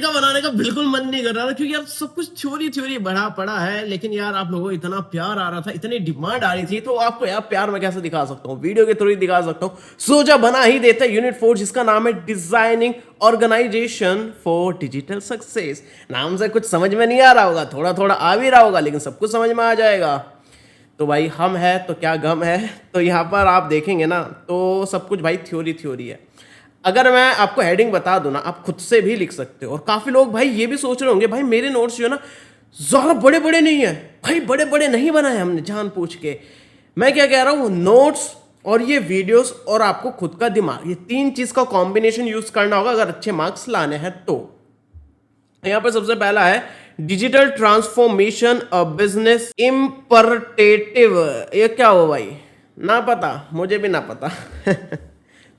का बनाने का बिल्कुल मन नहीं कर रहा था, क्योंकि यार सब कुछ थ्योरी थ्योरी बढ़ा पड़ा है। लेकिन यार आप लोगों को इतना प्यार आ रहा था, इतनी डिमांड आ रही थी, तो आपको यार प्यार मैं कैसे दिखा सकता हूँ, वीडियो के थ्रू ही दिखा सकता हूँ। सोचा बना ही देते यूनिट 4, जिसका नाम है designing organisation for digital success. नाम से कुछ समझ में नहीं आ रहा होगा, थोड़ा थोड़ा आ भी रहा होगा, लेकिन सब कुछ समझ में आ जाएगा। तो भाई हम है तो क्या गम है। तो यहाँ पर आप देखेंगे ना, तो सब कुछ भाई थ्योरी थ्योरी है। अगर मैं आपको हेडिंग बता दूं ना, आप खुद से भी लिख सकते हो। और काफी लोग भाई ये भी सोच रहे होंगे, भाई मेरे नोट्स जो है ना ज्यादा बड़े बड़े नहीं है। भाई बड़े बड़े नहीं बनाए हमने जान पूछ के। मैं क्या कह रहा हूं, नोट्स और ये वीडियोस और आपको खुद का दिमाग, ये तीन चीज का कॉम्बिनेशन यूज करना होगा अगर अच्छे मार्क्स लाने हैं तो। यहां पर सबसे पहला है डिजिटल ट्रांसफॉर्मेशन अ बिजनेस इम्परटेटिव। ये क्या हो भाई, ना पता, मुझे भी ना पता।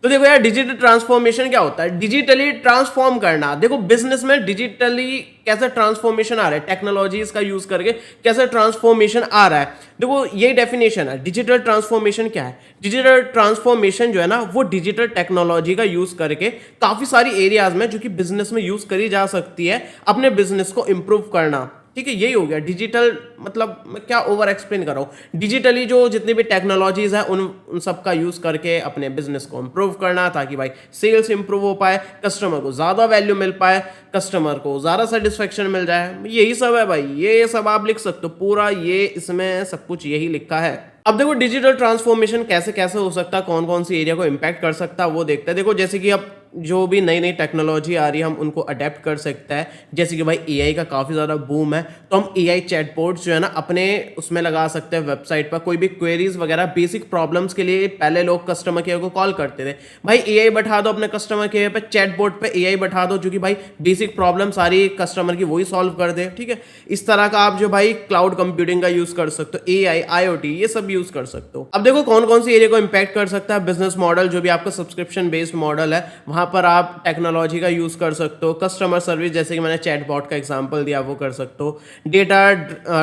तो देखो यार, डिजिटल ट्रांसफॉर्मेशन क्या होता है, डिजिटली ट्रांसफॉर्म करना। देखो बिजनेस में डिजिटली कैसे ट्रांसफॉर्मेशन आ रहा है, टेक्नोलॉजीज का यूज करके कैसे ट्रांसफॉर्मेशन आ रहा है। देखो ये डेफिनेशन है डिजिटल ट्रांसफॉर्मेशन क्या है। डिजिटल ट्रांसफॉर्मेशन जो है ना, वो डिजिटल टेक्नोलॉजी का यूज करके काफी सारी एरियाज में जो कि बिजनेस में यूज करी जा सकती है, अपने बिजनेस को इंप्रूव करना। ठीक है, यही हो गया डिजिटल। मतलब मैं क्या ओवर एक्सप्लेन कर रहा हूँ, डिजिटली जो जितनी भी टेक्नोलॉजीज है उन सब का यूज करके अपने बिजनेस को इंप्रूव करना, ताकि भाई सेल्स इंप्रूव हो पाए, कस्टमर को ज्यादा वैल्यू मिल पाए, कस्टमर को ज्यादा सेटिस्फेक्शन मिल जाए। यही सब है भाई, ये सब आप लिख सकते हो पूरा, ये इसमें सब कुछ यही लिखा है। अब देखो डिजिटल ट्रांसफॉर्मेशन कैसे कैसे हो सकता है, कौन कौन सी एरिया को इंपैक्ट कर सकता है वो देखते हैं। देखो जैसे कि अब जो भी नई नई टेक्नोलॉजी आ रही है हम उनको अडेप्ट कर सकते हैं। जैसे कि भाई एआई का काफ़ी ज़्यादा बूम है, तो हम एआई चैटबॉट्स जो है ना अपने उसमें लगा सकते हैं वेबसाइट पर। कोई भी क्वेरीज वगैरह बेसिक प्रॉब्लम्स के लिए पहले लोग कस्टमर केयर को कॉल करते थे, भाई एआई बैठा दो अपने कस्टमर केयर पे, चैटबॉट पे एआई बैठा दो जो कि भाई बेसिक प्रॉब्लम सारी कस्टमर की वही सॉल्व कर दे। ठीक है, इस तरह का आप जो भाई क्लाउड कंप्यूटिंग का यूज कर सकते हो, एआई आईओटी ये सब यूज कर सकते हो। अब देखो कौन कौन सी एरिया को इंपैक्ट कर सकता है। बिजनेस मॉडल, जो भी आपका सब्सक्रिप्शन बेस्ड मॉडल है, वहां पर आप टेक्नोलॉजी का यूज कर सकते हो। कस्टमर सर्विस, जैसे कि मैंने चैटबॉट का एग्जांपल दिया, वो कर सकते हो। डेटा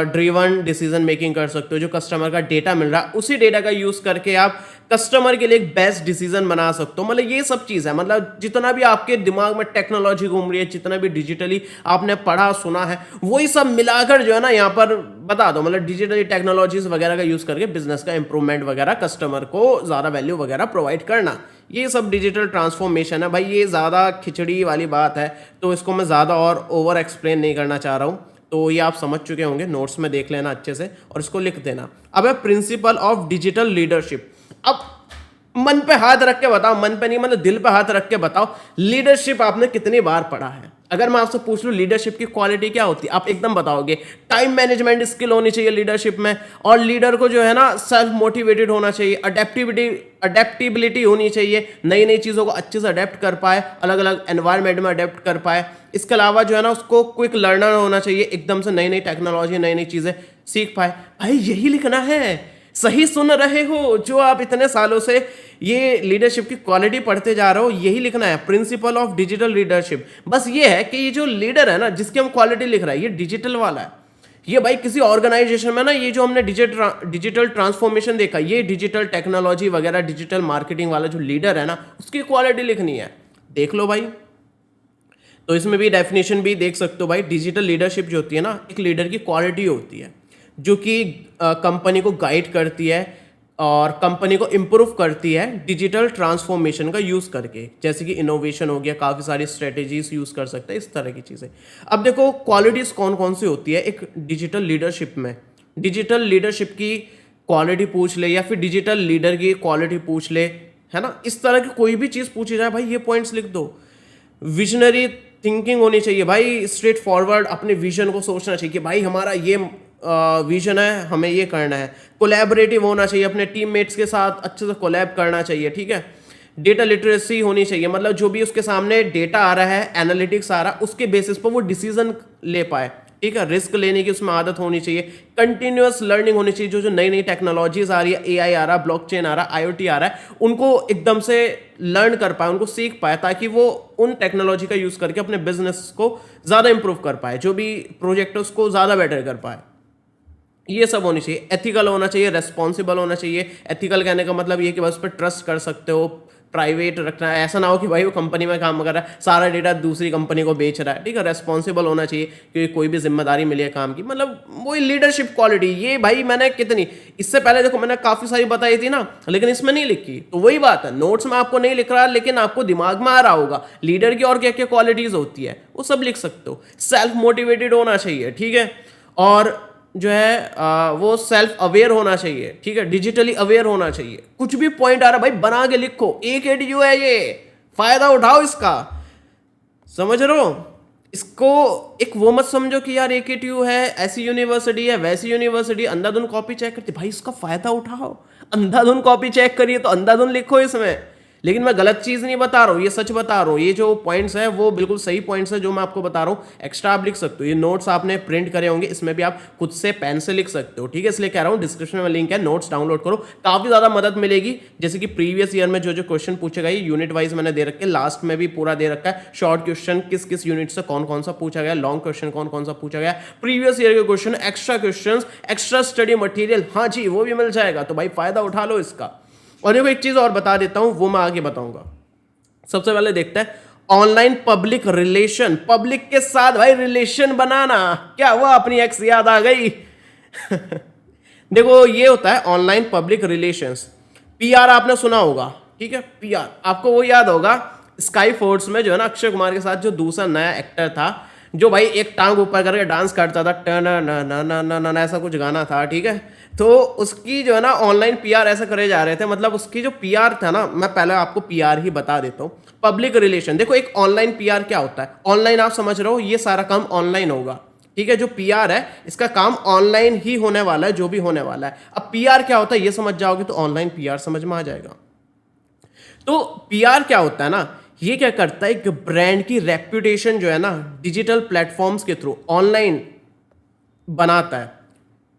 ड्रिवन डिसीजन मेकिंग कर सकते हो, जो कस्टमर का डेटा मिल रहा है उसी डेटा का यूज करके आप कस्टमर के लिए एक बेस्ट डिसीजन बना सकते हो। मतलब ये सब चीज है, मतलब जितना भी आपके दिमाग में टेक्नोलॉजी घूम रही है, जितना भी डिजिटली आपने पढ़ा सुना है, वही सब मिलाकर जो है ना यहाँ पर बता दो। मतलब डिजिटली टेक्नोलॉजीज वगैरह का यूज करके बिजनेस का इंप्रूवमेंट वगैरह, कस्टमर को ज्यादा वैल्यू वगैरह प्रोवाइड करना, ये सब डिजिटल ट्रांसफॉर्मेशन है भाई। ये ज़्यादा खिचड़ी वाली बात है, तो इसको मैं ज़्यादा और ओवर एक्सप्लेन नहीं करना चाह रहा हूँ। तो ये आप समझ चुके होंगे, नोट्स में देख लेना अच्छे से और इसको लिख देना। अब है प्रिंसिपल ऑफ डिजिटल लीडरशिप। अब मन पे हाथ रख के बताओ, मन पे नहीं मतलब दिल पे हाथ रख के बताओ, लीडरशिप आपने कितनी बार पढ़ा है। अगर मैं आपसे पूछ लूं लीडरशिप की क्वालिटी क्या होती है, आप एकदम बताओगे। टाइम मैनेजमेंट स्किल होनी चाहिए लीडरशिप में, और लीडर को जो है ना सेल्फ मोटिवेटेड होना चाहिए, अडेप्टिबिलिटी होनी चाहिए, नई नई चीज़ों को अच्छे से अडेप्ट कर पाए, अलग अलग एनवायरनमेंट में अडेप्ट कर पाए। इसके अलावा जो है ना उसको क्विक लर्नर होना चाहिए, एकदम से नई नई टेक्नोलॉजी नई नई चीज़ें सीख पाए। भाई यही लिखना है, सही सुन रहे हो, जो आप इतने सालों से ये लीडरशिप की क्वालिटी पढ़ते जा रहे हो, यही लिखना है, प्रिंसिपल ऑफ डिजिटल लीडरशिप। बस ये है कि ये जो लीडर है ना जिसकी हम क्वालिटी लिख रहा है, ये डिजिटल वाला है। ये भाई किसी ऑर्गेनाइजेशन में ना, ये जो हमने डिजिटल ट्रांसफॉर्मेशन देखा, ये डिजिटल टेक्नोलॉजी वगैरह डिजिटल मार्केटिंग वाला जो लीडर है ना, उसकी क्वालिटी लिखनी है। देख लो भाई, तो इसमें भी डेफिनेशन भी देख सकते हो भाई। डिजिटल लीडरशिप जो होती है ना, एक लीडर की क्वालिटी होती है जो कि कंपनी को गाइड करती है और कंपनी को इम्प्रूव करती है डिजिटल ट्रांसफॉर्मेशन का यूज़ करके। जैसे कि इनोवेशन हो गया, काफ़ी सारी स्ट्रेटेजीज यूज़ कर सकते हैं, इस तरह की चीज़ें। अब देखो क्वालिटीज़ कौन कौन सी होती है एक डिजिटल लीडरशिप में। डिजिटल लीडरशिप की क्वालिटी पूछ ले या फिर डिजिटल लीडर की क्वालिटी पूछ ले, है ना, इस तरह की कोई भी चीज़ पूछी जाए भाई ये पॉइंट्स लिख दो। विजनरी थिंकिंग होनी चाहिए भाई, स्ट्रेट फॉरवर्ड अपने विजन को सोचना चाहिए कि भाई हमारा ये विजन है, हमें ये करना है। कोलैबोरेटिव होना चाहिए, अपने टीममेट्स के साथ अच्छे से कोलैब करना चाहिए। ठीक है, डेटा लिटरेसी होनी चाहिए, मतलब जो भी उसके सामने डेटा आ रहा है, एनालिटिक्स आ रहा है, उसके बेसिस पर वो डिसीजन ले पाए। ठीक है, रिस्क लेने की उसमें आदत होनी चाहिए। कंटिन्यूअस लर्निंग होनी चाहिए, जो जो नई नई टेक्नोलॉजीज आ रही है, एआई आ रहा है, ब्लॉकचेन आ रहा है, आईओटी आ रहा है, उनको एकदम से लर्न कर पाए, उनको सीख पाए, ताकि वो उन टेक्नोलॉजी का यूज करके अपने बिजनेस को ज्यादा इंप्रूव कर पाए, जो भी प्रोजेक्ट है उसको ज्यादा बेटर कर पाए। ये सब होनी चाहिए। एथिकल होना चाहिए, रेस्पॉन्सिबल होना चाहिए। एथिकल कहने का मतलब ये कि बस पर ट्रस्ट कर सकते हो, प्राइवेट रखना है, ऐसा ना हो कि भाई वो कंपनी में काम कर रहा है सारा डेटा दूसरी कंपनी को बेच रहा है, ठीक है। रेस्पॉन्सिबल होना चाहिए क्योंकि कोई भी जिम्मेदारी मिली है काम की, मतलब वही लीडरशिप क्वालिटी। ये भाई मैंने कितनी, इससे पहले देखो मैंने काफी सारी बताई थी ना, लेकिन इसमें नहीं लिखी। तो वही बात है, नोट्स में आपको नहीं लिख रहा लेकिन आपको दिमाग में आ रहा होगा लीडर की और क्या क्या क्वालिटीज होती है, वो सब लिख सकते हो। सेल्फ मोटिवेटेड होना चाहिए, ठीक है, और जो है वो सेल्फ अवेयर होना चाहिए, ठीक है, डिजिटली अवेयर होना चाहिए। कुछ भी पॉइंट आ रहा है भाई बना के लिखो, एक एडीयू है ये, फायदा उठाओ इसका, समझ रहे हो। इसको एक वो मत समझो कि यार AKTU है, ऐसी यूनिवर्सिटी है वैसी यूनिवर्सिटी, अंधाधुन कॉपी चेक करते, भाई इसका फायदा उठाओ, अंधाधुन कॉपी चेक करिए तो अंधाधुन लिखो इसमें। लेकिन मैं गलत चीज नहीं बता रहा हूँ, ये सच बता रहा हूँ, ये जो पॉइंट्स है वो बिल्कुल सही पॉइंट्स है जो मैं आपको बता रहा हूँ। एक्स्ट्रा आप लिख सकते हो, ये नोट्स आपने प्रिंट करे होंगे, इसमें भी आप खुद से पेन से लिख सकते हो, ठीक है। इसलिए कह रहा हूँ डिस्क्रिप्शन में लिंक है, नोट्स डाउनलोड करो, काफी ज्यादा मदद मिलेगी। जैसे कि प्रीवियस ईयर में जो जो क्वेश्चन पूछे गए यूनिट वाइज मैंने दे रखे, लास्ट में भी पूरा दे रखा है, शॉर्ट क्वेश्चन किस किस यूनिट से कौन कौन सा पूछा गया, लॉन्ग क्वेश्चन कौन कौन सा पूछा गया, प्रीवियस ईयर के question, extra question, extra study material, हाँ जी वो भी मिल जाएगा। तो भाई फायदा उठा लो इसका। और देखो एक चीज और बता देता हूं, वो मैं आगे बताऊंगा। सबसे पहले देखते हैं ऑनलाइन पब्लिक रिलेशन, पब्लिक के साथ भाई रिलेशन बनाना। क्या हुआ, अपनी एक्स याद आ गई देखो ये होता है ऑनलाइन पब्लिक रिलेशंस। PR आपने सुना होगा, ठीक है, PR आपको वो याद होगा स्काई फोर्स में जो है ना अक्षय कुमार के साथ जो दूसरा नया एक्टर था, जो भाई एक टांग ऊपर करके डांस करता था, टन ऐसा कुछ गाना था, ठीक है। तो उसकी जो है ना ऑनलाइन PR ऐसा करे जा रहे थे, मतलब उसकी जो PR था ना, मैं पहले आपको PR ही बता देता हूँ। पब्लिक रिलेशन, देखो एक ऑनलाइन PR क्या होता है, ऑनलाइन आप समझ रहे हो ये सारा काम ऑनलाइन होगा, ठीक है। जो PR है इसका काम ऑनलाइन ही होने वाला है, जो भी होने वाला है। अब PR क्या होता है ये समझ जाओगे तो ऑनलाइन PR समझ में आ जाएगा। तो PR क्या होता है ना, ये क्या करता है, एक ब्रांड की रेप्यूटेशन जो है ना डिजिटल प्लेटफॉर्म्स के थ्रू ऑनलाइन बनाता है।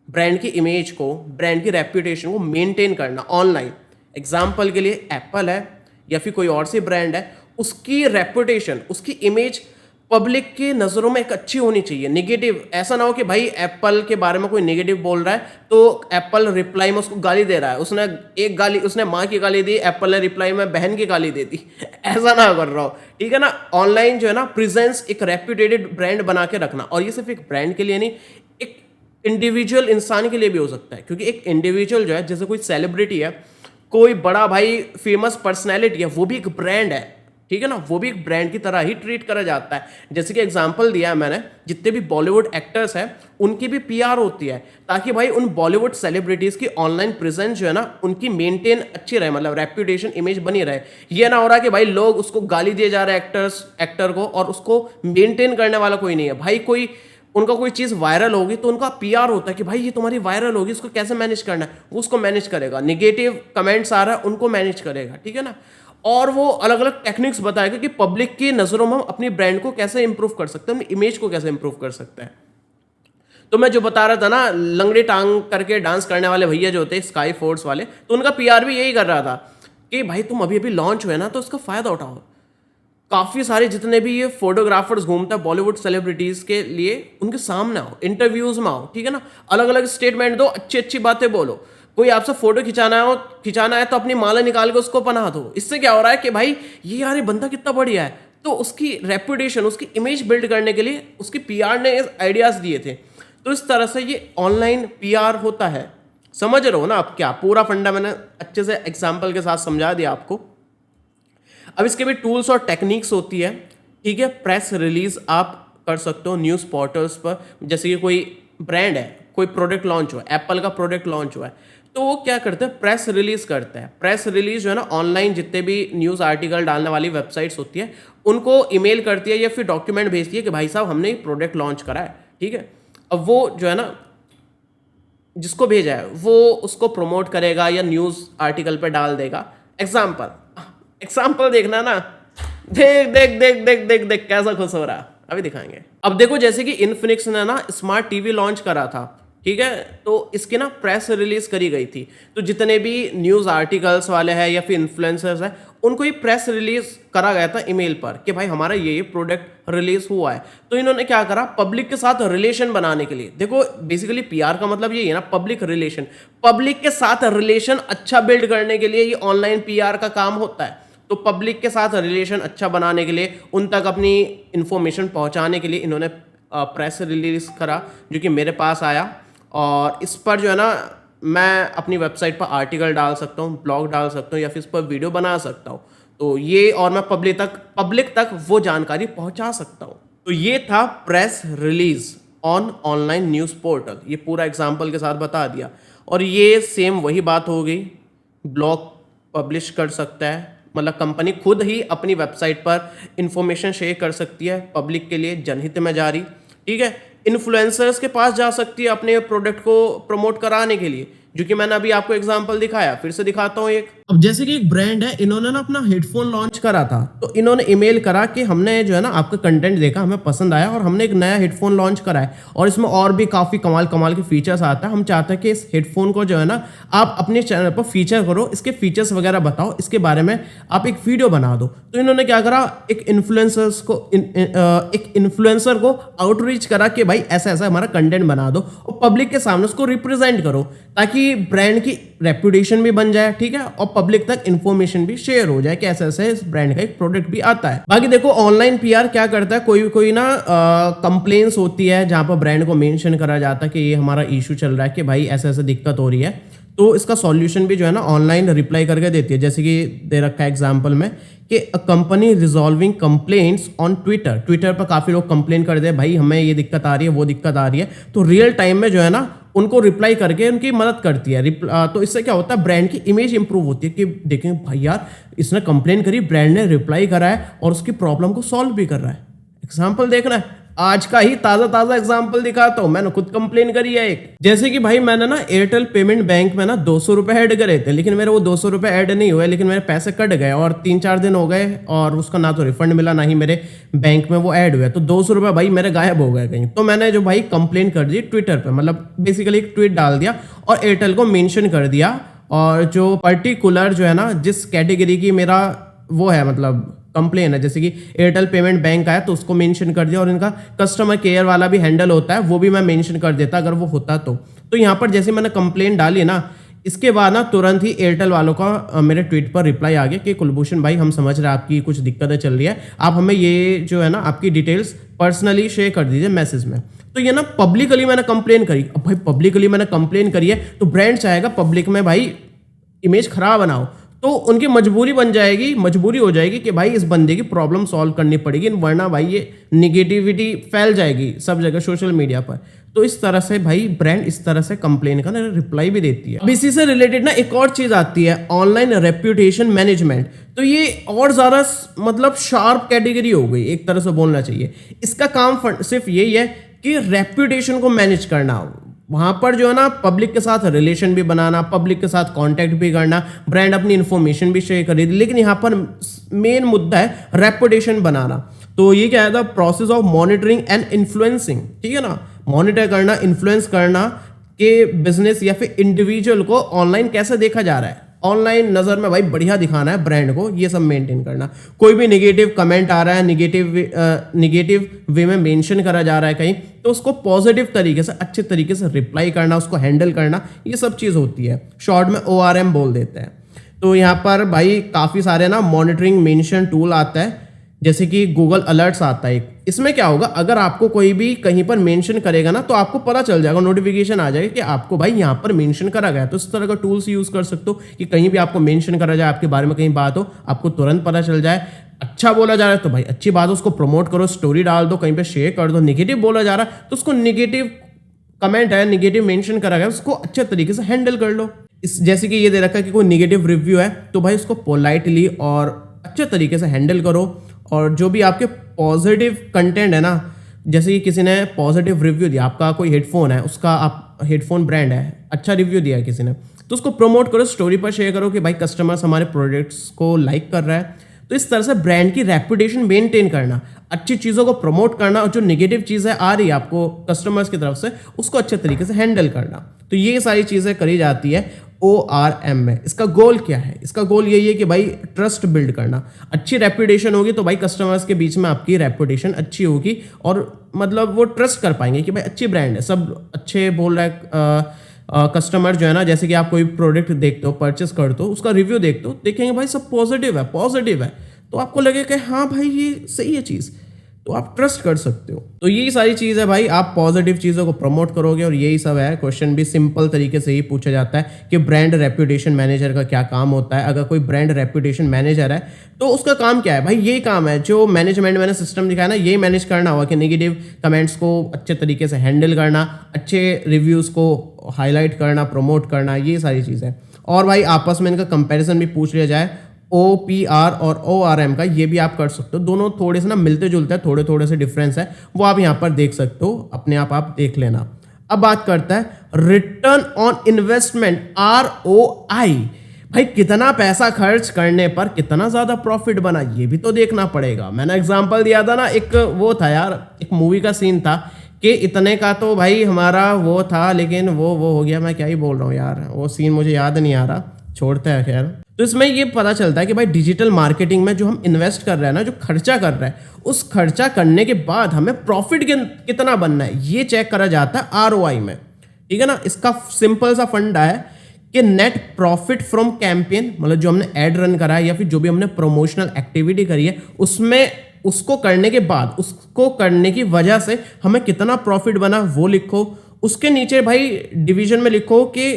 ब्रांड की इमेज को, ब्रांड की रेप्यूटेशन को मेंटेन करना ऑनलाइन। एग्जाम्पल के लिए एप्पल है या फिर कोई और सी ब्रांड है, उसकी रेप्यूटेशन, उसकी इमेज पब्लिक की नज़रों में एक अच्छी होनी चाहिए। नेगेटिव ऐसा ना हो कि भाई एप्पल के बारे में कोई नेगेटिव बोल रहा है तो एप्पल रिप्लाई में उसको गाली दे रहा है, उसने एक गाली, उसने माँ की गाली दी, एप्पल ने रिप्लाई में बहन की गाली दे दी ऐसा ना कर रहा हो, ठीक है ना। ऑनलाइन जो है ना प्रेजेंस, एक रेप्यूटेड ब्रांड बना के रखना। और ये सिर्फ एक ब्रांड के लिए नहीं, एक इंडिविजुअल इंसान के लिए भी हो सकता है, क्योंकि एक इंडिविजुअल जो है, जैसे कोई सेलिब्रिटी है, कोई बड़ा भाई फेमस पर्सनैलिटी है, वो भी एक ब्रांड है, ठीक है ना, वो भी एक ब्रांड की तरह ही ट्रीट करा जाता है। जैसे कि एग्जांपल दिया है मैंने, जितने भी बॉलीवुड एक्टर्स हैं उनकी भी PR होती है, ताकि भाई उन बॉलीवुड सेलिब्रिटीज की ऑनलाइन प्रेजेंस जो है ना उनकी मेंटेन अच्छी रहे, मतलब रेप्यूटेशन, इमेज बनी रहे। ये ना हो रहा कि भाई लोग उसको गाली दिए जा रहे हैं एक्टर को, और उसको मेंटेन करने वाला कोई नहीं है। भाई कोई उनका कोई चीज़ वायरल होगी तो उनका PR होता है कि भाई ये तुम्हारी वायरल होगी, इसको कैसे मैनेज करना है, वो उसको मैनेज करेगा। निगेटिव कमेंट्स आ रहा है उनको मैनेज करेगा, ठीक है ना। और वो अलग अलग टेक्निक्स बताएगा कि पब्लिक की नज़रों में हम अपनी ब्रांड को कैसे इंप्रूव कर सकते हैं, अपनी इमेज को कैसे इंप्रूव कर सकते हैं। तो मैं जो बता रहा था ना, लंगड़ी टांग करके डांस करने वाले भैया जो होते हैं स्काई फोर्स वाले, तो उनका PR भी यही कर रहा था कि भाई तुम अभी अभी लॉन्च हुए ना तो इसका फायदा उठाओ। काफ़ी सारे जितने भी ये फोटोग्राफर्स घूमते हैं बॉलीवुड सेलिब्रिटीज़ के लिए, उनके सामने आओ, इंटरव्यूज़ में आओ, ठीक है ना, अलग अलग स्टेटमेंट दो, अच्छी अच्छी बातें बोलो। कोई आपसे फोटो खिंचाना है तो अपनी माला निकाल के उसको पहना दो। इससे क्या हो रहा है कि भाई ये यार ये बंदा कितना बढ़िया है, तो उसकी रेप्यूटेशन, उसकी इमेज बिल्ड करने के लिए उसकी PR ने आइडियाज़ दिए थे। तो इस तरह से ये ऑनलाइन PR होता है। समझ रहे हो ना आप, क्या पूरा फंडा मैंने अच्छे से एग्जाम्पल के साथ समझा दिया आपको। अब इसके भी टूल्स और टेक्निक्स होती है, ठीक है। प्रेस रिलीज आप कर सकते हो न्यूज़ पोर्टल्स पर। जैसे कि कोई ब्रांड है, कोई प्रोडक्ट लॉन्च हुआ है, एप्पल का प्रोडक्ट लॉन्च हुआ है, तो वो क्या करते हैं, प्रेस रिलीज करते हैं। प्रेस रिलीज जो है ना ऑनलाइन जितने भी न्यूज़ आर्टिकल डालने वाली वेबसाइट्स होती है उनको ईमेल करती है या फिर डॉक्यूमेंट भेजती है कि भाई साहब हमने प्रोडक्ट लॉन्च करा है, ठीक है। अब वो जो है ना जिसको भेजा है वो उसको प्रमोट करेगा या न्यूज़ आर्टिकल पे डाल देगा। एग्जाम्पल देखना ना, देख देख देख देख देख देख कैसा खुश हो रहा, अभी दिखाएंगे। अब देखो जैसे कि इन्फिनिक्स ने ना स्मार्ट TV लॉन्च करा था, ठीक है, तो इसकी ना प्रेस रिलीज करी गई थी। तो जितने भी न्यूज़ आर्टिकल्स वाले हैं या फिर इन्फ्लुएंसर्स हैं उनको ये प्रेस रिलीज करा गया था ईमेल पर कि भाई हमारा ये प्रोडक्ट रिलीज हुआ है। तो इन्होंने क्या करा, पब्लिक के साथ रिलेशन बनाने के लिए, देखो बेसिकली PR का मतलब यही है ना, पब्लिक रिलेशन, पब्लिक के साथ रिलेशन अच्छा बिल्ड करने के लिए ये ऑनलाइन PR का काम होता है। तो पब्लिक के साथ रिलेशन अच्छा बनाने के लिए, उन तक अपनी इंफॉर्मेशन पहुंचाने के लिए इन्होंने प्रेस रिलीज करा, जो कि मेरे पास आया। और इस पर जो है ना मैं अपनी वेबसाइट पर आर्टिकल डाल सकता हूँ, ब्लॉग डाल सकता हूँ, या फिर इस पर वीडियो बना सकता हूँ। तो ये, और मैं पब्लिक तक वो जानकारी पहुंचा सकता हूँ। तो ये था press release on online news portal. ये पूरा एग्जाम्पल के साथ बता दिया। और ये सेम वही बात हो गई, ब्लॉग पब्लिश कर सकता है, मतलब कंपनी खुद ही अपनी वेबसाइट पर इंफॉर्मेशन शेयर कर सकती है पब्लिक के लिए, जनहित में जारी, ठीक है। इन्फ्लुएंसर्स के पास जा सकती है अपने प्रोडक्ट को प्रमोट कराने के लिए, जो कि मैंने अभी आपको एग्जांपल दिखाया। फिर से दिखाता हूँ एक। अब जैसे कि एक ब्रांड है, इन्होंने ना अपना हेडफोन लॉन्च करा था, तो इन्होंने ईमेल करा कि हमने जो है ना आपका कंटेंट देखा, हमें पसंद आया और हमने एक नया हेडफोन लॉन्च करा है, और इसमें और भी काफ़ी कमाल कमाल के फीचर्स आता है। हम चाहते हैं कि इस हेडफोन को जो है ना आप अपने चैनल पर फीचर करो, इसके फीचर्स वगैरह बताओ, इसके बारे में आप एक वीडियो बना दो। तो इन्होंने क्या करा, एक इन्फ्लुएंसर को आउटरीच करा कि भाई ऐसा ऐसा हमारा कंटेंट बना दो, और पब्लिक के सामने उसको रिप्रेजेंट करो, ताकि ब्रांड की रेपुटेशन भी बन जाए, ठीक है, और पब्लिक तक इंफॉर्मेशन भी शेयर हो जाए कि ऐसे ऐसे इस ब्रांड का एक प्रोडक्ट भी आता है। बाकी देखो ऑनलाइन पीआर क्या करता है, कोई ना कंप्लेंट्स होती है जहां पर ब्रांड को मेंशन करा जाता है कि ये हमारा इशू चल रहा है, कि भाई ऐसे ऐसे दिक्कत हो रही है, तो इसका सॉल्यूशन भी जो है ना ऑनलाइन रिप्लाई करके देती है। जैसे कि दे रखा है एग्जाम्पल में कि a company resolving complaints on Twitter पर काफ़ी लोग कंप्लेन कर दे, भाई हमें ये दिक्कत आ रही है, वो दिक्कत आ रही है, तो रियल टाइम में जो है ना उनको रिप्लाई करके उनकी मदद करती है। तो इससे क्या होता है, ब्रांड की इमेज इंप्रूव होती है कि देखें भाई यार इसने कंप्लेन करी, ब्रांड ने रिप्लाई करा है और उसकी प्रॉब्लम को सॉल्व भी कर रहा है। एग्जाम्पल देखना है, आज का ही ताजा एग्जांपल दिखाता हूं। मैंने खुद कंप्लेन करी है एक, जैसे कि भाई मैंने ना एयरटेल पेमेंट बैंक में ना 200 रुपए ऐड करे थे, लेकिन मेरे वो 200 रुपए ऐड नहीं हुए, लेकिन मेरे पैसे कट गए और 3-4 दिन हो गए और उसका ना तो रिफंड मिला, ना ही मेरे बैंक में वो ऐड हुआ। तो 200 रुपए भाई मेरे गायब हो गए कहीं। तो मैंने जो भाई कंप्लेन कर दी ट्विटर पर, मतलब बेसिकली एक ट्वीट डाल दिया और एयरटेल को मेंशन कर दिया, और जो पर्टिकुलर जो है ना जिस कैटेगरी की मेरा वो है मतलब कंप्लेन है, जैसे कि एयरटेल पेमेंट बैंक आया तो उसको मेंशन कर दिया, और इनका कस्टमर केयर वाला भी हैंडल होता है, वो भी मैं मेंशन कर देता अगर वो होता तो यहाँ पर जैसे मैंने कंप्लेन डाली ना, इसके बाद ना तुरंत ही एयरटेल वालों का मेरे ट्वीट पर रिप्लाई आ गया कि कुलभूषण भाई हम समझ रहे हैं आपकी कुछ दिक्कतें चल रही है, आप हमें ये जो है ना आपकी डिटेल्स पर्सनली शेयर कर दीजिए मैसेज में। तो ये ना पब्लिकली मैंने कंप्लेन करी। अब भाई पब्लिकली मैंने कंप्लेन करी है तो ब्रांड चाहेगा पब्लिक में भाई इमेज खराब बनाओ, तो उनकी मजबूरी हो जाएगी कि भाई इस बंदे की प्रॉब्लम सॉल्व करनी पड़ेगी, वरना भाई ये निगेटिविटी फैल जाएगी सब जगह सोशल मीडिया पर। तो इस तरह से भाई ब्रांड इस तरह से कंप्लेन का रिप्लाई भी देती है। अब इसी से रिलेटेड ना एक और चीज आती है, ऑनलाइन रेप्यूटेशन मैनेजमेंट। तो ये और ज्यादा मतलब शार्प कैटेगरी हो गई, एक तरह से बोलना चाहिए। इसका काम सिर्फ यही है कि रेप्यूटेशन को मैनेज करना, वहां पर जो है ना पब्लिक के साथ रिलेशन भी बनाना, पब्लिक के साथ कांटेक्ट भी करना, ब्रांड अपनी इंफॉर्मेशन भी शेयर करेगी, लेकिन यहाँ पर मेन मुद्दा है रेपुटेशन बनाना। तो ये क्या है, the process of monitoring and influencing, ठीक है ना, मॉनिटर करना, इन्फ्लुएंस करना कि बिजनेस या फिर इंडिविजुअल को ऑनलाइन कैसे देखा जा रहा है, ऑनलाइन नजर में भाई बढ़िया दिखाना है ब्रांड को, ये सब मेंटेन करना। कोई भी नेगेटिव कमेंट आ रहा है, नेगेटिव वे में मेंशन करा जा रहा है कहीं, तो उसको पॉजिटिव तरीके से अच्छे तरीके से रिप्लाई करना, उसको हैंडल करना, ये सब चीज़ होती है। शॉर्ट में ORM बोल देते हैं। तो यहाँ पर भाई काफ़ी सारे ना मॉनिटरिंग मेंशन टूल आता है, जैसे कि गूगल अलर्ट्स आता है। इसमें क्या होगा, अगर आपको कोई भी कहीं पर मेंशन करेगा ना तो आपको पता चल जाएगा, नोटिफिकेशन आ जाएगा कि आपको भाई यहाँ पर मेंशन करा गया। तो इस तरह का टूल्स यूज कर सकते हो कि कहीं भी आपको मेंशन करा जाए, आपके बारे में कहीं बात हो, आपको तुरंत पता चल जाए। अच्छा बोला जा रहा है तो भाई अच्छी बात है, उसको प्रमोट करो, स्टोरी डाल दो, कहीं पर शेयर कर दो। निगेटिव बोला जा रहा है तो उसको निगेटिव कमेंट है, निगेटिव मेंशन करा गया, उसको अच्छे तरीके से हैंडल कर लो। इस जैसे कि ये दे रखा है कि कोई निगेटिव रिव्यू है तो भाई उसको पोलाइटली और अच्छे तरीके से हैंडल करो। और जो भी आपके पॉजिटिव कंटेंट है ना, जैसे कि किसी ने पॉजिटिव रिव्यू दिया, आपका कोई हेडफोन है, उसका आप हेडफोन ब्रांड है, अच्छा रिव्यू दिया किसी ने, तो उसको प्रमोट करो, स्टोरी पर शेयर करो कि भाई कस्टमर्स हमारे प्रोडक्ट्स को लाइक कर रहा है। तो इस तरह से ब्रांड की रेपुटेशन मेंटेन करना, अच्छी चीज़ों को प्रमोट करना, और जो नेगेटिव चीज़ें आ रही है आपको कस्टमर्स की तरफ से उसको अच्छे तरीके से हैंडल करना। तो ये सारी चीज़ें करी जाती है ORM में। इसका गोल क्या है, इसका गोल यही है कि भाई ट्रस्ट बिल्ड करना। अच्छी रेपुटेशन होगी तो भाई कस्टमर्स के बीच में आपकी रेपुटेशन अच्छी होगी, और मतलब वो ट्रस्ट कर पाएंगे कि भाई अच्छी ब्रांड है, सब अच्छे बोल रहा है, कस्टमर जो है ना, जैसे कि आप कोई प्रोडक्ट देखते हो, परचेस करते हो, उसका रिव्यू देखते हो, देखेंगे भाई सब पॉजिटिव है, तो आपको लगेगा कि हाँ भाई ये सही है चीज़, तो आप ट्रस्ट कर सकते हो। तो यही सारी चीज़ है भाई, आप पॉजिटिव चीज़ों को प्रमोट करोगे और यही सब है। क्वेश्चन भी सिंपल तरीके से ही पूछा जाता है कि ब्रांड रेप्यूटेशन मैनेजर का क्या काम होता है। अगर कोई ब्रांड रेप्यूटेशन मैनेजर है तो उसका काम क्या है भाई, यही काम है जो मैनेजमेंट मैंने सिस्टम दिखाया ना, यही मैनेज करना होगा कि नेगेटिव कमेंट्स को अच्छे तरीके से हैंडल करना, अच्छे रिव्यूज़ को हाईलाइट करना, प्रमोट करना, ये सारी चीज़ें। और भाई आपस में इनका कंपैरिजन भी पूछ लिया जाए, OPR और ORM का, ये भी आप कर सकते हो। दोनों थोड़े से ना मिलते जुलते हैं, थोड़े थोड़े से डिफरेंस है, वो आप यहाँ पर देख सकते हो, अपने आप देख लेना। अब बात करता है रिटर्न ऑन इन्वेस्टमेंट, ROI। भाई कितना पैसा खर्च करने पर कितना ज्यादा प्रॉफिट बना, ये भी तो देखना पड़ेगा। मैंने एग्जांपल दिया था ना, एक वो था यार, एक मूवी का सीन था कि इतने का तो भाई हमारा वो था, लेकिन वो हो गया, मैं क्या ही बोल रहा हूँ यार, वो सीन मुझे याद नहीं आ रहा, छोड़ते हैं खैर। तो इसमें ये पता चलता है कि भाई डिजिटल मार्केटिंग में जो हम इन्वेस्ट कर रहे हैं ना, जो खर्चा कर रहे हैं, उस खर्चा करने के बाद हमें प्रॉफिट कितना बनना है, ये चेक करा जाता है ROI में, ठीक है ना। इसका सिंपल सा फंडा है कि नेट प्रॉफिट फ्रॉम कैंपेन, मतलब जो हमने एड रन करा है या फिर जो भी हमने प्रमोशनल एक्टिविटी करी है, उसमें उसको करने के बाद, उसको करने की वजह से हमें कितना प्रॉफिट बना वो लिखो। उसके नीचे भाई डिवीजन में लिखो कि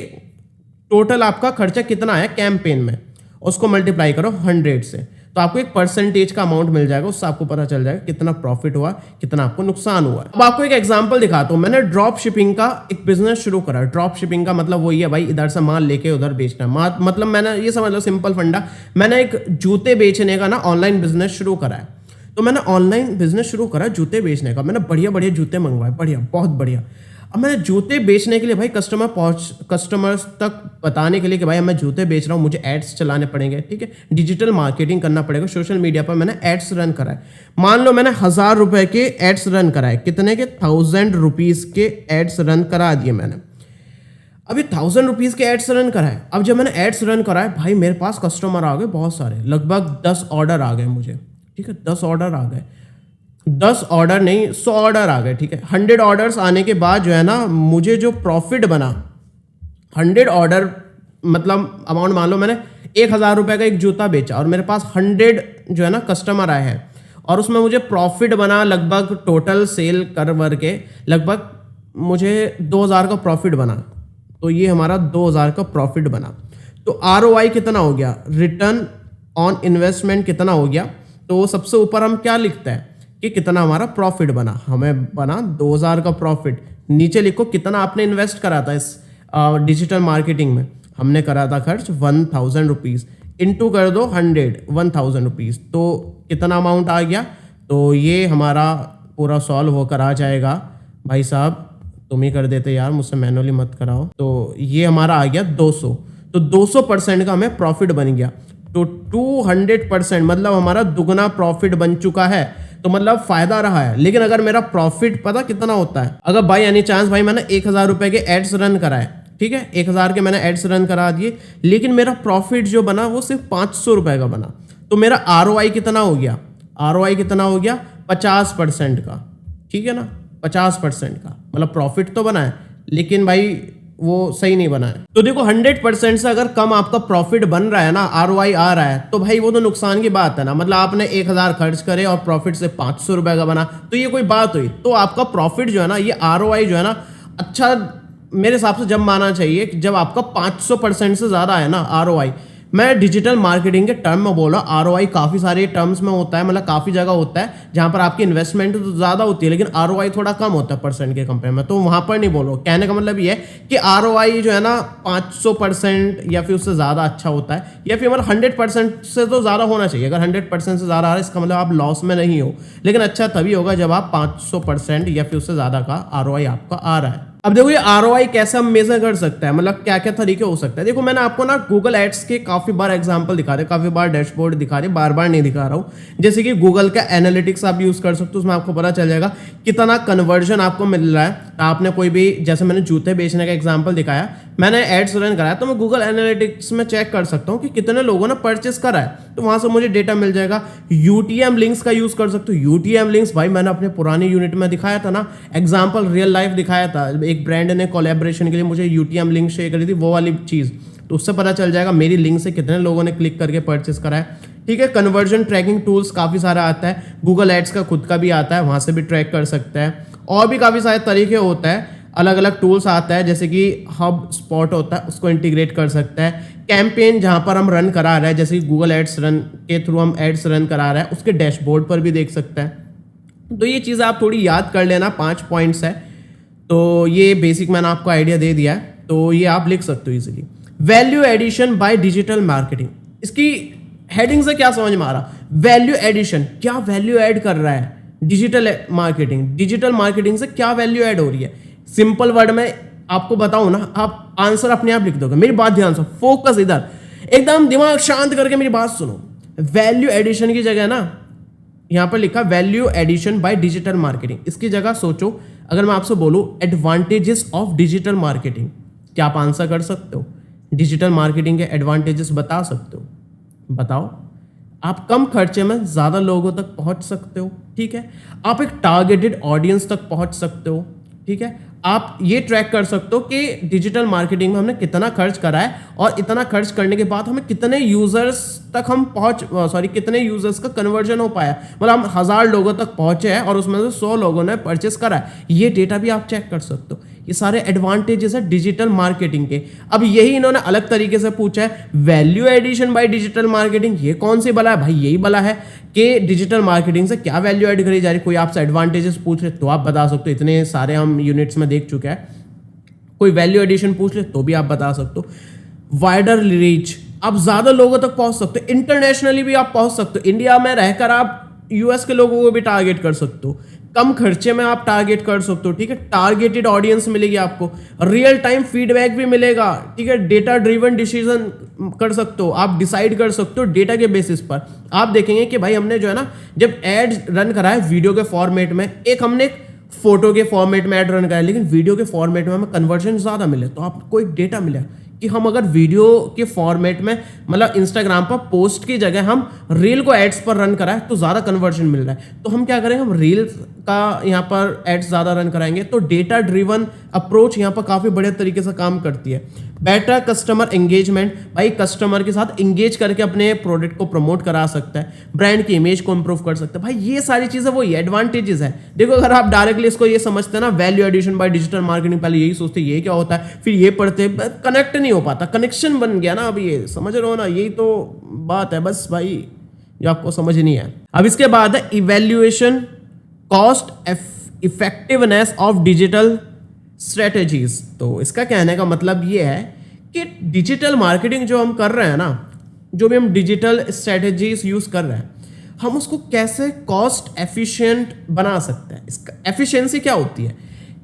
टोटल आपका खर्चा कितना है कैंपेन में, उसको मल्टीप्लाई करो 100 से, तो आपको एक परसेंटेज का अमाउंट मिल जाएगा, उससे आपको पता चल जाएगा कितना प्रॉफिट हुआ, कितना आपको नुकसान हुआ। अब आपको एक एग्जांपल दिखाता हूं। मैंने ड्रॉप शिपिंग का एक बिजनेस शुरू करा। ड्रॉप शिपिंग का मतलब वही है भाई, इधर से माल लेके उधर बेचना। मतलब मैंने ये समझ लो सिंपल फंडा, मैंने एक जूते बेचने का ना ऑनलाइन बिजनेस शुरू करा है। तो मैंने ऑनलाइन बिजनेस शुरू करा जूते बेचने का। मैंने बढ़िया जूते मंगवाए, बढ़िया, बहुत बढ़िया। अब मैंने जूते बेचने के लिए भाई कस्टमर्स तक बताने के लिए कि भाई मैं जूते बेच रहा हूँ, मुझे एड्स चलाने पड़ेंगे, ठीक है, डिजिटल मार्केटिंग करना पड़ेगा, सोशल मीडिया पर मैंने एड्स रन कराए। मान लो मैंने 1000 रुपए के एड्स रन कराए, कितने के, 1000 रुपीज के एड्स रन करा दिए मैंने। अभी 1000 रुपीज के एड्स रन कराए। अब जब मैंने एड्स रन कराए भाई, मेरे पास कस्टमर आ गए बहुत सारे, लगभग 10 ऑर्डर आ गए मुझे, ठीक है, 10 ऑर्डर आ गए, 10 ऑर्डर नहीं 100 ऑर्डर आ गए, ठीक है। 100 ऑर्डर्स आने के बाद जो है ना, मुझे जो प्रॉफिट बना, 100 ऑर्डर मतलब अमाउंट मान लो मैंने 1000 रुपए का एक जूता बेचा और मेरे पास 100 जो है ना कस्टमर आए हैं, और उसमें मुझे प्रॉफिट बना लगभग टोटल सेल कर वर के लगभग मुझे 2000 का प्रॉफिट बना। तो ये हमारा 2000 का प्रॉफिट बना। तो ROI कितना हो गया, रिटर्न ऑन इन्वेस्टमेंट कितना हो गया। तो सबसे ऊपर हम क्या लिखते हैं कि कितना हमारा प्रॉफिट बना, हमें बना 2000 का प्रॉफिट। नीचे लिखो कितना आपने इन्वेस्ट करा था इस डिजिटल मार्केटिंग में, हमने करा था खर्च 1000 रुपीज़, इंटू कर दो 1000 रुपीज़, तो कितना अमाउंट आ गया। तो ये हमारा पूरा सॉल्व होकर आ जाएगा। भाई साहब तुम ही कर देते यार, मुझसे मैनुअली मत कराओ। तो ये हमारा आ गया 200, तो 200% का हमें प्रॉफिट बन गया। तो 200% मतलब हमारा दुगना प्रॉफिट बन चुका है, तो मतलब फायदा रहा है। लेकिन अगर मेरा प्रॉफिट पता कितना होता है, अगर बाय एनी चांस भाई मैंने 1000 रुपए के एड्स रन कराए, ठीक है, 1000 के मैंने एड्स रन करा दिए, लेकिन मेरा प्रॉफिट जो बना वो सिर्फ 500 रुपए का बना, तो मेरा ROI कितना हो गया, ROI कितना हो गया 50% का, ठीक है ना, 50% का, मतलब प्रॉफिट तो बना है लेकिन भाई वो सही नहीं बना है। तो देखो 100% से अगर कम आपका प्रॉफिट बन रहा है ना, ROI आ रहा है, तो भाई वो तो नुकसान की बात है ना। मतलब आपने 1000 खर्च करे और प्रॉफिट से 500 रुपए का बना, तो ये कोई बात हुई। तो आपका प्रॉफिट जो है ना, ये ROI जो है ना, अच्छा मेरे हिसाब से जब माना चाहिए कि जब आपका 500% से ज्यादा है ना ROI। मैं डिजिटल मार्केटिंग के टर्म में बोल रहा हूँ, ROI काफ़ी सारे टर्म्स में होता है, मतलब काफ़ी जगह होता है जहाँ पर आपकी इन्वेस्टमेंट तो ज़्यादा होती है लेकिन ROI थोड़ा कम होता है परसेंट के कंपेयर में, तो वहाँ पर नहीं बोलो। कहने का मतलब ये है कि ROI जो है ना 500% या फिर उससे ज़्यादा अच्छा होता है, या फिर मतलब 100% से तो ज़्यादा होना चाहिए। अगर 100% से ज़्यादा आ रहा है इसका मतलब आप लॉस में नहीं हो, लेकिन अच्छा तभी होगा जब आप 500% या फिर उससे ज़्यादा का ROI आपका आ रहा है। अब देखो ये ROI कैसे हम मेजर कर सकते हैं, मतलब क्या क्या तरीके हो सकते हैं। देखो मैंने आपको ना गूगल एड्स के काफी बार एग्जांपल दिखा रहे, काफी बार डैशबोर्ड दिखा रहे, बार बार नहीं दिखा रहा हूं। जैसे कि गूगल का एनालिटिक्स आप यूज कर सकते हो, उसमें आपको पता चल जाएगा कितना कन्वर्जन आपको मिल रहा है, आपने कोई भी, जैसे मैंने जूते बेचने का एग्जांपल दिखाया, मैंने एड्स रन कराया, तो मैं गूगल एनालिटिक्स में चेक कर सकता हूँ कि कितने लोगों ने परचेस करा है, तो वहां से मुझे डेटा मिल जाएगा। यूटीएम लिंक्स का यूज कर सकते हो। यूटीएम लिंक्स भाई मैंने अपने पुरानी यूनिट में दिखाया था ना, एग्जाम्पल रियल लाइफ दिखाया था, एक ब्रांड ने कोलैबोरेशन के लिए मुझे यूटीएम लिंक शेयर करी थी, वो वाली चीज़, तो उससे पता चल जाएगा मेरी लिंक से कितने लोगों ने क्लिक करके परचेस करा है। ठीक है, कन्वर्जन ट्रैकिंग टूल्स काफ़ी सारा आता है, गूगल एड्स का खुद का भी आता है, वहाँ से भी ट्रैक कर सकते हैं। और भी काफ़ी सारे तरीके होते हैं, अलग अलग टूल्स आता है, जैसे कि हब स्पॉट होता है, उसको इंटीग्रेट कर सकता है। कैंपेन जहाँ पर हम रन करा रहे हैं, जैसे कि गूगल एड्स रन के थ्रू हम एड्स रन करा रहे हैं, उसके डैशबोर्ड पर भी देख सकता है। तो ये चीज़ आप थोड़ी याद कर लेना, 5 पॉइंट्स है, तो ये बेसिक मैंने आपको आइडिया दे दिया है, तो ये आप लिख सकते हो easily. Value addition by digital marketing, इसकी हेडिंग से क्या समझ में आ रहा? वैल्यू एडिशन, क्या वैल्यू ऐड कर रहा है डिजिटल मार्केटिंग, डिजिटल मार्केटिंग से क्या वैल्यू ऐड हो रही है। सिंपल वर्ड में आपको बताऊं ना, आप आंसर अपने आप लिख दोगे। मेरी बात ध्यान से, फोकस इधर, एकदम दिमाग शांत करके मेरी बात सुनो। वैल्यू एडिशन की जगह ना यहां पर लिखा value addition by digital marketing, इसकी जगह सोचो अगर मैं आपसे बोलूं एडवांटेजेस ऑफ डिजिटल मार्केटिंग, क्या आप आंसर कर सकते हो? डिजिटल मार्केटिंग के एडवांटेजेस बता सकते हो? बताओ। आप कम खर्चे में ज़्यादा लोगों तक पहुंच सकते हो। ठीक है, आप एक टारगेटेड ऑडियंस तक पहुंच सकते हो। ठीक है, आप ये ट्रैक कर सकते हो कि डिजिटल मार्केटिंग में हमने कितना खर्च करा है और इतना खर्च करने के बाद हमें कितने यूजर्स तक हम कितने यूजर्स का कन्वर्जन हो पाया, मतलब हम 1000 लोगों तक पहुंचे हैं और उसमें से 100 लोगों ने परचेस करा है, ये डेटा भी आप चेक कर सकते हो। ये सारे एडवांटेजेस है डिजिटल मार्केटिंग के। अब यही इन्होंने अलग तरीके से पूछा है, value addition by digital marketing, ये कौन सी बला है भाई? यही बला है कि डिजिटल मार्केटिंग से क्या वैल्यू ऐड करी जा रही है। कोई आपसे एडवांटेजेस पूछ रहे तो आप बता सकते हो, इतने सारे हम यूनिट्स में देख चुके हैं। कोई वैल्यू एडिशन पूछ ले तो भी आप बता सकते हो। वाइडर रीच, आप ज्यादा लोगों तक पहुंच सकते हो, इंटरनेशनली भी आप पहुंच सकते हो, इंडिया में रहकर आप यूएस के लोगों को भी टारगेट कर सकते हो, कम खर्चे में आप टारगेट कर सकते हो। ठीक है, टारगेटेड ऑडियंस मिलेगी आपको, रियल टाइम फीडबैक भी मिलेगा। ठीक है, डेटा ड्रिवन डिसीजन कर सकते हो, आप डिसाइड कर सकते हो डेटा के बेसिस पर। आप देखेंगे कि भाई हमने जो है ना, जब एड रन करा है वीडियो के फॉर्मेट में, एक हमने फोटो के फॉर्मेट में ऐड रन कराया, लेकिन वीडियो के फॉर्मेट में हमें कन्वर्जन ज़्यादा मिले, तो आपको एक डेटा मिला कि हम अगर वीडियो के फॉर्मेट में, मतलब इंस्टाग्राम पर पोस्ट की जगह हम रील को एड्स पर रन कराए तो ज़्यादा कन्वर्जन मिल रहा है, तो हम क्या करेंगे, हम रील का यहाँ पर एड्स ज़्यादा रन कराएंगे। तो डेटा ड्रिवन अप्रोच यहाँ पर काफ़ी बड़े तरीके से काम करती है। बेटर कस्टमर एंगेजमेंट, भाई कस्टमर के साथ एंगेज करके अपने प्रोडक्ट को प्रमोट करा सकता है, ब्रांड की इमेज को इंप्रूव कर सकता है। भाई ये सारी चीज़ें वो एडवांटेजेस है। देखो अगर आप डायरेक्टली इसको ये समझते हैं ना, value addition by digital marketing, पहले यही सोचते ये क्या होता है, फिर ये पढ़ते, कनेक्ट नहीं हो पाता, कनेक्शन बन गया ना। अब ये समझ रहे हो ना, यही तो बात है बस भाई, जो आपको समझ नहीं है। अब इसके बाद है evaluation cost effectiveness of digital strategies. तो इसका कहने का मतलब ये है कि डिजिटल मार्केटिंग जो हम कर रहे हैं ना, जो भी हम डिजिटल स्ट्रेटेजीज यूज कर रहे हैं, हम उसको कैसे कॉस्ट एफिशिएंट बना सकते हैं। इसका एफिशिएंसी क्या होती है?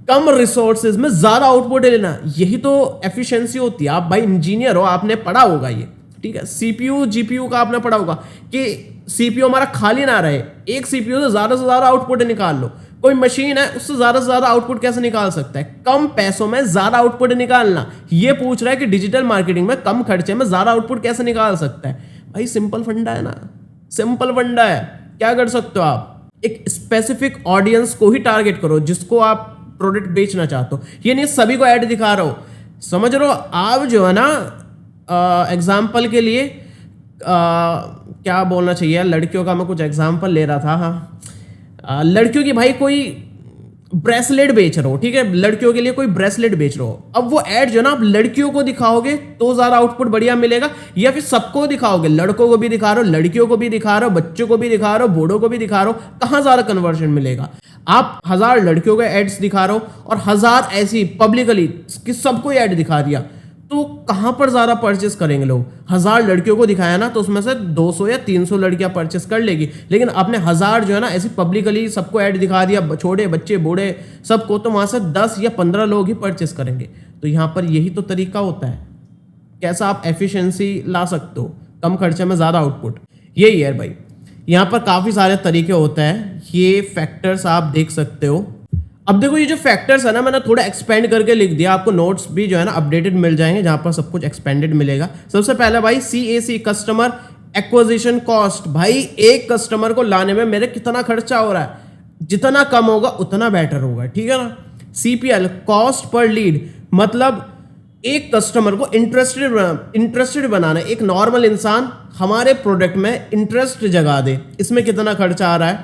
कम रिसोर्सेज में ज्यादा आउटपुट लेना, यही तो एफिशिएंसी होती है। आप भाई इंजीनियर हो, आपने पढ़ा होगा ये, ठीक है, सीपीयू जीपीयू का आपने पढ़ा होगा कि सीपीयू हमारा खाली ना रहे, एक सीपीयू से ज्यादा आउटपुट निकाल लो। कोई मशीन है, उससे ज्यादा आउटपुट कैसे निकाल सकता है? कम पैसों में ज्यादा आउटपुट निकालना। ये पूछ रहा है कि डिजिटल मार्केटिंग में कम खर्चे में ज्यादा आउटपुट कैसे निकाल सकता है। भाई सिंपल फंडा है ना, सिंपल फंडा है। क्या कर सकते हो आप? एक स्पेसिफिक ऑडियंस को ही टारगेट करो जिसको आप प्रोडक्ट बेचना चाहते हो। ये नहीं सभी को ऐड दिखा रहा हो, समझ रहे हो? आप जो है ना, एग्जाम्पल के लिए क्या बोलना चाहिए, लड़कियों का मैं कुछ एग्जाम्पल ले रहा था। हाँ, लड़कियों की भाई कोई ब्रेसलेट बेच रहे हो, ठीक है, लड़कियों के लिए कोई ब्रेसलेट बेच रहे हो। अब वो ऐड जो ना आप लड़कियों को दिखाओगे तो ज्यादा आउटपुट बढ़िया मिलेगा, या फिर सबको दिखाओगे, लड़कों को भी दिखा रहे हो, लड़कियों को भी दिखा रहे हो, बच्चों को भी दिखा रहे हो, बूढ़ों को भी दिखा रहे हो, कहां ज्यादा कन्वर्जन मिलेगा? आप 1000 लड़कियों के एड्स दिखा रहे हो और 1000 ऐसी पब्लिकली सबको ऐड दिखा दिया, तो कहां पर ज्यादा परचेस करेंगे लोग? 1000 लड़कियों को दिखाया ना, तो उसमें से 200 या 300 लड़कियां परचेस कर लेगी, लेकिन आपने 1000 जो है ना ऐसी पब्लिकली सबको ऐड दिखा दिया, छोटे बच्चे बूढ़े सबको, तो वहां से 10 या 15 लोग ही परचेस करेंगे। तो यहां पर यही तो तरीका होता है, कैसा आप एफिशिएंसी ला सकते हो, कम खर्चे में ज्यादा आउटपुट। यही है भाई, यहाँ पर काफ़ी सारे तरीके होते हैं, ये फैक्टर्स आप देख सकते हो। अब देखो ये जो फैक्टर्स है ना, मैंने थोड़ा एक्सपेंड करके लिख दिया, आपको नोट्स भी जो है ना अपडेटेड मिल जाएंगे जहां पर सब कुछ एक्सपेंडेड मिलेगा। सबसे पहले भाई CAC, कस्टमर एक्विजिशन कॉस्ट। भाई एक कस्टमर को लाने में मेरे कितना खर्चा हो रहा है, जितना कम होगा उतना बेटर होगा, ठीक है ना। CPL, कॉस्ट पर लीड, मतलब एक कस्टमर को इंटरेस्टेड बनाना, एक नॉर्मल इंसान हमारे प्रोडक्ट में इंटरेस्ट जगा दे, इसमें कितना खर्चा आ रहा है,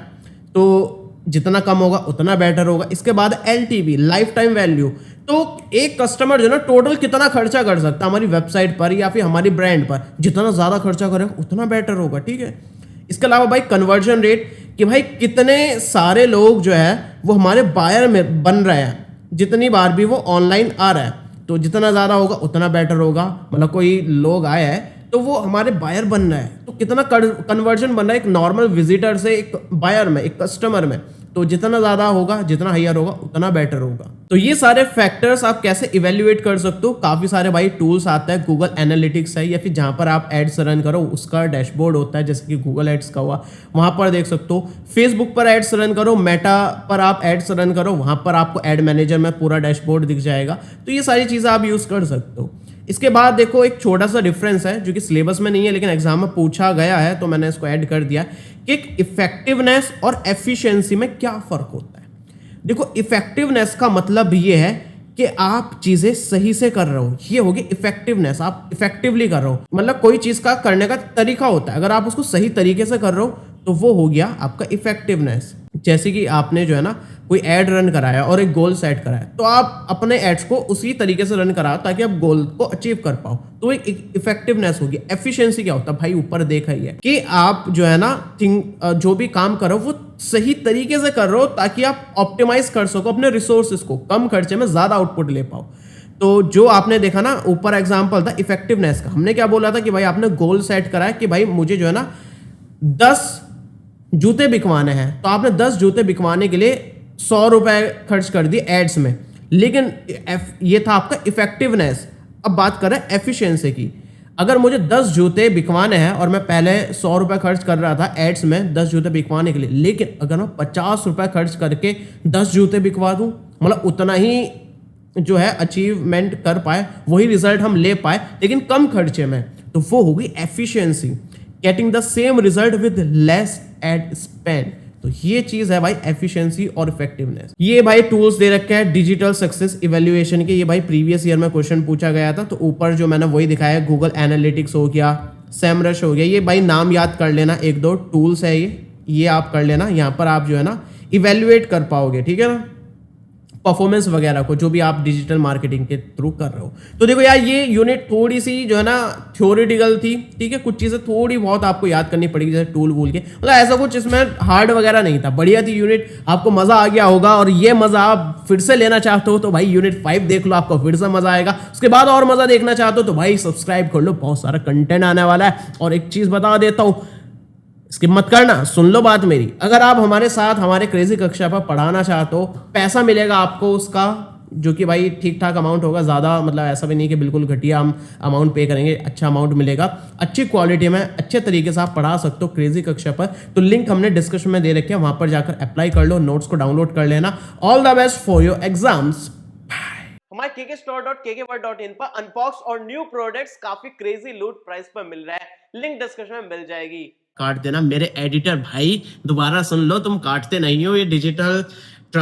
तो जितना कम होगा उतना बेटर होगा। इसके बाद LTV, लाइफ टाइम वैल्यू, तो एक कस्टमर जो ना टोटल कितना खर्चा कर सकता है हमारी वेबसाइट पर या फिर हमारी ब्रांड पर, जितना ज्यादा खर्चा करेगा उतना बेटर होगा, ठीक है। इसके अलावा भाई कन्वर्जन रेट, कि भाई कितने सारे लोग जो है वो हमारे बायर में बन रहे हैं, जितनी बार भी वो ऑनलाइन आ रहा है, तो जितना ज़्यादा होगा उतना बेटर होगा। मतलब कोई लोग आए हैं तो वो हमारे बायर बन रहा है, तो कितना कन्वर्जन बन रहा है एक नॉर्मल विजिटर से एक बायर में, एक कस्टमर में, तो जितना ज़्यादा होगा, जितना हायर होगा उतना बेटर होगा। तो ये सारे फैक्टर्स आप कैसे इवेल्युएट कर सकते हो, काफ़ी सारे भाई टूल्स आते हैं, गूगल एनालिटिक्स है या फिर जहाँ पर आप एड्स रन करो उसका डैशबोर्ड होता है, जैसे कि गूगल एड्स का हुआ, वहाँ पर देख सकते हो। फेसबुक पर एड्स रन करो, मेटा पर आप एड्स रन करो, वहाँ पर आपको एड मैनेजर में पूरा डैशबोर्ड दिख जाएगा। तो ये सारी चीज़ें आप यूज़ कर सकते हो। इसके बाद देखो एक छोटा सा डिफरेंस है जो कि सिलेबस में नहीं है लेकिन एग्जाम में पूछा गया है, तो मैंने इसको ऐड कर दिया कि इफेक्टिवनेस और एफिशिएंसी में क्या फर्क होता है। देखो इफेक्टिवनेस का मतलब ये है कि आप चीजें सही से कर रहे हो, ये होगी इफेक्टिवनेस, आप इफेक्टिवली कर रहे हो। मतलब कोई चीज का करने का तरीका होता है, अगर आप उसको सही तरीके से कर रहे हो तो वो हो गया आपका इफेक्टिवनेस। जैसे कि आपने जो है ना कोई एड रन कराया और एक गोल सेट कराया, तो आप अपने एड्स को उसी तरीके से रन कराओ ताकि आप गोल को अचीव कर पाओ, तो एक इफेक्टिवनेस होगी। एफिशिएंसी क्या होता है भाई, ऊपर देखा ही है कि आप जो है ना जो भी काम करो वो सही तरीके से कर रहे हो ताकि आप ऑप्टिमाइज कर सको अपने रिसोर्सेज को, कम खर्चे में ज्यादा आउटपुट ले पाओ। तो जो आपने देखा ना ऊपर एग्जांपल था इफेक्टिवनेस का, हमने क्या बोला था कि भाई आपने गोल सेट करा है कि भाई मुझे जो है ना 10 जूते बिकवाने हैं, तो आपने 10 जूते बिकवाने के लिए 100 रुपए खर्च कर दिए एड्स में, लेकिन ये था आपका इफेक्टिवनेस। अब बात कर रहे हैं एफिशिएंसी की, अगर मुझे 10 जूते बिकवाने हैं और मैं पहले 100 रुपए खर्च कर रहा था एड्स में 10 जूते बिकवाने के लिए, लेकिन अगर मैं 50 रुपए खर्च करके 10 जूते बिकवा दूं, मतलब उतना ही जो है अचीवमेंट कर पाए, वही रिजल्ट हम ले पाए लेकिन कम खर्चे में, तो वो होगी efficiency, getting the same result with less ad spend. तो ये चीज है भाई एफिशिएंसी और इफेक्टिवनेस। ये भाई टूल्स दे रखे हैं डिजिटल सक्सेस इवैल्यूएशन के, ये भाई प्रीवियस ईयर में क्वेश्चन पूछा गया था, तो ऊपर जो मैंने वही दिखाया, गूगल एनालिटिक्स हो गया, सेमरश हो गया, ये भाई नाम याद कर लेना, एक दो टूल्स है ये आप कर लेना, यहाँ पर आप जो है ना इवेल्युएट कर पाओगे, ठीक है ना, परफॉर्मेंस वगैरह को, जो भी आप डिजिटल मार्केटिंग के थ्रू कर रहे हो। तो देखो यार ये यूनिट थोड़ी सी जो है ना थ्योरेटिकल थी, ठीक है, कुछ चीजें थोड़ी बहुत आपको याद करनी पड़ेगी जैसे टूल वूल के, मतलब ऐसा कुछ इसमें हार्ड वगैरह नहीं था, बढ़िया थी यूनिट, आपको मजा आ गया होगा। और ये मजा आप फिर से लेना चाहते हो तो भाई यूनिट 5 देख लो, आपको फिर से मजा आएगा। उसके बाद और मजा देखना चाहते हो तो भाई सब्सक्राइब कर लो, बहुत सारा कंटेंट आने वाला है। और एक चीज बता देता हूं, स्किप मत करना, सुन लो बात मेरी, अगर आप हमारे साथ हमारे क्रेजी कक्षा पर पढ़ाना चाहते हो, पैसा मिलेगा आपको उसका, जो कि भाई ठीक ठाक अमाउंट होगा, ज़्यादा मतलब ऐसा भी नहीं कि बिल्कुल घटिया हम अमाउंट पे करेंगे, अच्छा अमाउंट मिलेगा, अच्छी क्वालिटी में अच्छे तरीके से आप पढ़ा सकते हो क्रेजी कक्षा पर। तो लिंक हमने डिस्क्रिप्शन में दे रखे हैं, वहां पर जाकर अप्लाई कर लो, नोट्स को डाउनलोड कर लेना। All the best for your exams. हमारे kkstore.kkworld.in पर अनबॉक्स और न्यू प्रोडक्ट्स काफी क्रेजी लूट प्राइस पर मिल रहा है, लिंक डिस्क्रिप्शन में मिल जाएगी। काट देना मेरे एडिटर भाई, दोबारा सुन लो, तुम काटते नहीं हो, ये डिजिटल ट्रांस